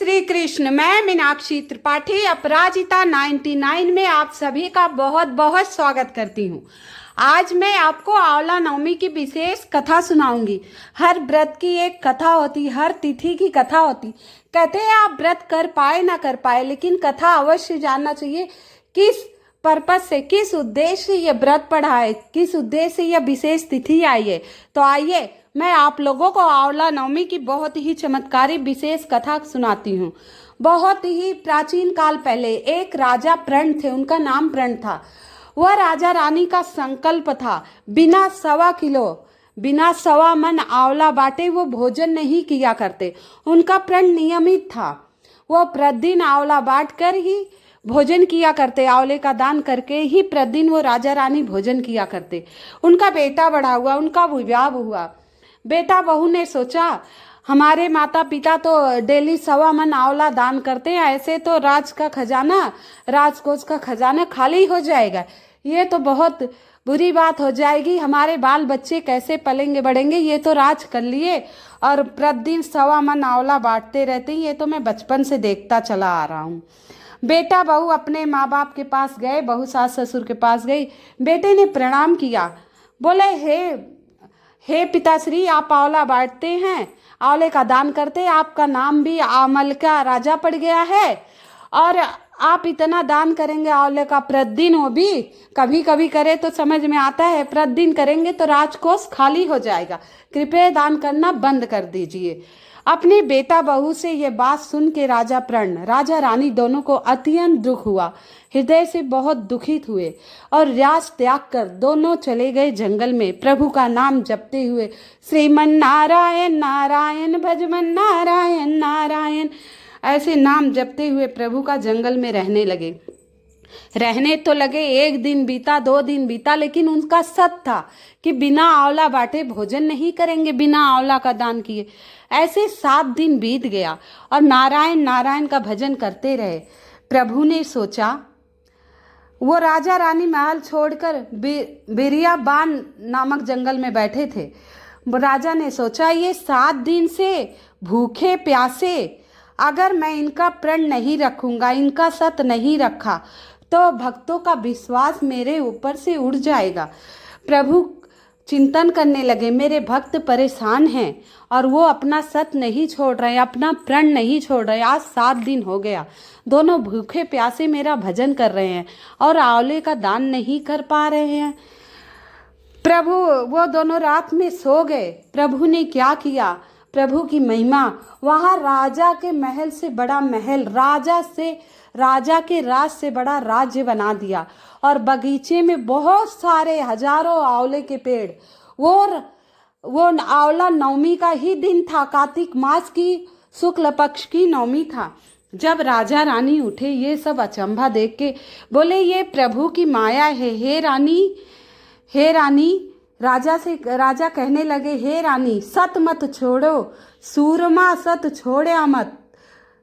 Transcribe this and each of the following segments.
श्री कृष्ण। मैं मीनाक्षी त्रिपाठी अपराजिता 99 में आप सभी का बहुत बहुत स्वागत करती हूँ। आज मैं आपको आंवला नवमी की विशेष कथा सुनाऊंगी। हर व्रत की एक कथा होती, हर तिथि की कथा होती। कहते हैं आप व्रत कर पाए ना कर पाए, लेकिन कथा अवश्य जानना चाहिए। किस पर्पस से, किस उद्देश्य से ये व्रत पढ़ा है, किस उद्देश्य से यह विशेष तिथि आई है। तो आइए मैं आप लोगों को आंवला नवमी की बहुत ही चमत्कारी विशेष कथा सुनाती हूँ। बहुत ही प्राचीन काल पहले एक राजा प्रण थे, उनका नाम प्रण था। वह राजा रानी का संकल्प था, बिना 1.25 किलो, बिना 1.25 मन आंवला बांटे वो भोजन नहीं किया करते। उनका प्रण नियमित था, वो प्रतिदिन आंवला बांट कर ही भोजन किया करते। आंवले का दान करके ही प्रतिदिन वो राजा रानी भोजन किया करते। उनका बेटा बड़ा हुआ, उनका विवाह हुआ। बेटा बहू ने सोचा, हमारे माता पिता तो डेली 1.25 मन आंवला दान करते हैं, ऐसे तो राजकोष का खजाना खाली हो जाएगा। ये तो बहुत बुरी बात हो जाएगी, हमारे बाल बच्चे कैसे पलेंगे बढ़ेंगे। ये तो राज कर लिए और प्रतिदिन 1.25 मन आंवला बांटते रहते हैं, ये तो मैं बचपन से देखता चला आ रहा हूँ। बेटा बहू अपने माँ बाप के पास गए, बहू सास ससुर के पास गई। बेटे ने प्रणाम किया, बोले हे पिताश्री, आप आंवला बांटते हैं, आंवले का दान करते हैं, आपका नाम भी आमल का राजा पड़ गया है और आप इतना दान करेंगे आंवले का प्रतिदिन, वो भी कभी कभी करे तो समझ में आता है, प्रतिदिन करेंगे तो राजकोष खाली हो जाएगा। कृपया दान करना बंद कर दीजिए। अपने बेटा बहू से ये बात सुन के राजा रानी दोनों को अत्यंत दुख हुआ, हृदय से बहुत दुखित हुए और राज त्याग कर दोनों चले गए जंगल में, प्रभु का नाम जपते हुए। श्रीमन नारायण नारायण भजमन नारायण नारायण, ऐसे नाम जपते हुए प्रभु का जंगल में रहने लगे। रहने तो लगे, 1 दिन बीता, 2 दिन बीता, लेकिन उनका सत था कि बिना आंवला बांटे भोजन नहीं करेंगे, बिना आंवला का दान किए। ऐसे 7 दिन बीत गया और नारायण नारायण का भजन करते रहे। प्रभु ने सोचा, वो राजा रानी महल छोड़कर बिरिया बान नामक जंगल में बैठे थे। राजा ने सोचा, ये 7 दिन से भूखे प्यासे, अगर मैं इनका प्रण नहीं रखूंगा, इनका सत नहीं रखा, तो भक्तों का विश्वास मेरे ऊपर से उड़ जाएगा। प्रभु चिंतन करने लगे, मेरे भक्त परेशान हैं और वो अपना सत नहीं छोड़ रहे, अपना प्रण नहीं छोड़ रहे। आज 7 दिन हो गया, दोनों भूखे प्यासे मेरा भजन कर रहे हैं और आंवले का दान नहीं कर पा रहे हैं। प्रभु वो दोनों रात में सो गए। प्रभु ने क्या किया, प्रभु की महिमा, वहाँ राजा के महल से बड़ा महल, राजा के राज से बड़ा राज्य बना दिया और बगीचे में बहुत सारे हजारों आंवले के पेड़। वो आंवला नवमी का ही दिन था, कार्तिक मास की शुक्ल पक्ष की नवमी था। जब राजा रानी उठे, ये सब अचंभा देख के बोले, ये प्रभु की माया है। हे रानी, राजा कहने लगे, हे रानी, सत मत छोड़ो, सूरमा सत छोड़ा मत,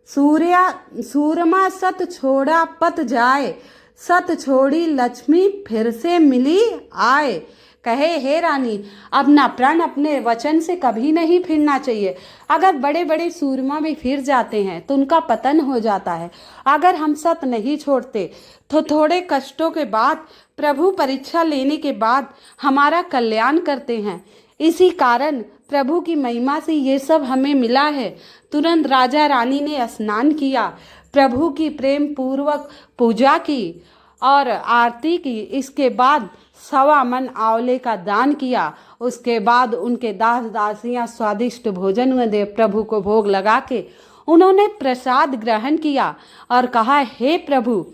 सूरमा सत छोड़ा पत जाए, सत छोड़ी लक्ष्मी फिर से मिली आए। कहे, हे रानी, अपना प्रण अपने वचन से कभी नहीं फिरना चाहिए। अगर बड़े बड़े सूरमा भी फिर जाते हैं तो उनका पतन हो जाता है। अगर हम सत नहीं छोड़ते तो थोड़े कष्टों के बाद, प्रभु परीक्षा लेने के बाद हमारा कल्याण करते हैं। इसी कारण प्रभु की महिमा से ये सब हमें मिला है। तुरंत राजा रानी ने स्नान किया, प्रभु की प्रेम पूर्वक पूजा की और आरती की। इसके बाद 1.25 मन आंवले का दान किया। उसके बाद उनके दास दासियां स्वादिष्ट भोजन में दे प्रभु को भोग लगा के उन्होंने प्रसाद ग्रहण किया और कहा, हे प्रभु,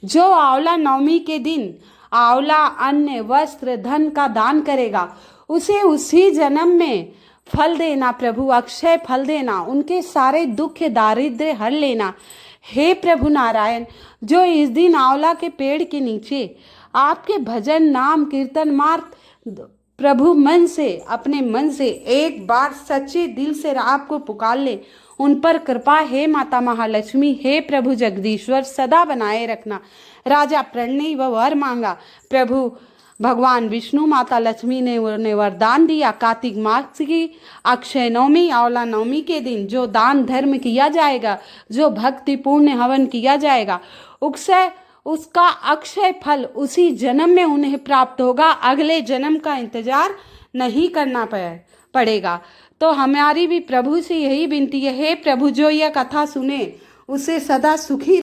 जो आंवला नवमी के दिन आंवला अन्न वस्त्र धन का दान करेगा, उसे उसी जन्म में फल देना प्रभु, अक्षय फल देना, उनके सारे दुख दारिद्र्य हर लेना। हे प्रभु नारायण, जो इस दिन आंवला के पेड़ के नीचे आपके भजन नाम कीर्तन मार्ग प्रभु मन से, अपने मन से एक बार सच्चे दिल से आपको पुकार ले, उन पर कृपा हे माता महालक्ष्मी, हे प्रभु जगदीश्वर सदा बनाए रखना। राजा प्रण ने वह वर मांगा, प्रभु भगवान विष्णु माता लक्ष्मी ने उन्हें वरदान दिया, कार्तिक मास की अक्षय नवमी आंवला नवमी के दिन जो दान धर्म किया जाएगा, जो भक्तिपूर्ण हवन किया जाएगा, उसका अक्षय फल उसी जन्म में उन्हें प्राप्त होगा। अगले जन्म का इंतजार नहीं करना पड़ेगा। तो हमारी भी प्रभु से यही विनती है, हे प्रभु जो यह कथा सुने उसे सदा सुखी